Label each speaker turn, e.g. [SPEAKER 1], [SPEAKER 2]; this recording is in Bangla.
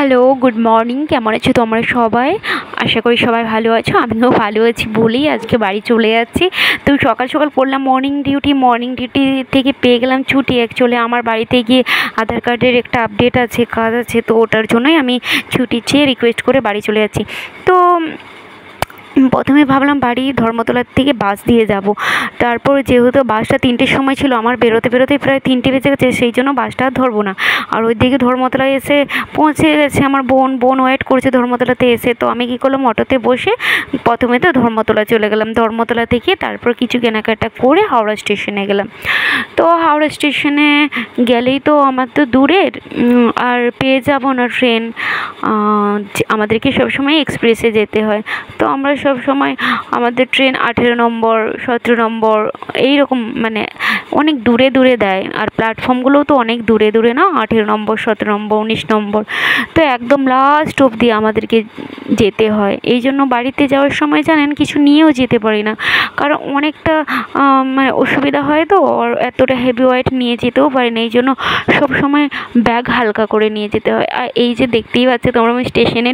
[SPEAKER 1] Hello, good morning. কেমন আছো তোমরা সবাই? আশা করি সবাই ভালো আছো। আমিও ভালো আছি বলেই আজকে বাড়ি চলে যাচ্ছি। তো সকাল সকাল করলাম মর্নিং ডিউটি থেকে পেয়ে গেলাম ছুটি। অ্যাকচুয়ালি আমার বাড়িতে গিয়ে আধার কার্ডের একটা আপডেট আছে, কাজ আছে, তো ওটার জন্যই আমি ছুটি চেয়ে রিকোয়েস্ট করে বাড়ি চলে যাচ্ছি। তো প্রথমে ভাবলাম বাড়ি ধর্মতলার থেকে বাস দিয়ে যাব। তারপর যেহেতু বাসটা 3টের সময় ছিল, আমার বেরোতেই প্রায় 3টে বেজে গেছে, সেই জন্য বাসটা আর ধরবো না। আর ওই দিকে ধর্মতলায় এসে পৌঁছে গেছে আমার বোন ওয়েট করছে ধর্মতলাতে এসে। তো আমি কী করলাম, অটোতে বসে প্রথমে তো ধর্মতলা চলে গেলাম। ধর্মতলা থেকে তারপর কিছু কেনাকাটা করে হাওড়া স্টেশনে গেলাম। তো হাওড়া স্টেশনে গেলেই তো আমার তো দূরের, আর পেয়ে যাব না ট্রেন। আমাদেরকে সবসময় এক্সপ্রেসে যেতে হয়। তো আমরা সব সময় আমাদের ট্রেন 18 নম্বর 17 নম্বর এইরকম মানে অনেক দূরে দূরে দেয়। আর প্ল্যাটফর্মগুলোও তো অনেক দূরে দূরে না, 18 নম্বর 17 নম্বর 19 নম্বর। তো একদম লাস্ট অবধি আমাদেরকে যেতে হয়। এই জন্য বাড়িতে যাওয়ার সময় জানেন কিছু নিয়েও যেতে পারি না, কারণ অনেকটা মানে অসুবিধা হয়। তো আর এতটা হেভি ওয়েট নিয়ে যেতেও পারি না, এই জন্য সব সময় ব্যাগ হালকা করে নিয়ে যেতে হয়। আর এই যে দেখতেই পাচ্ছ তোমরা, আমি স্টেশনে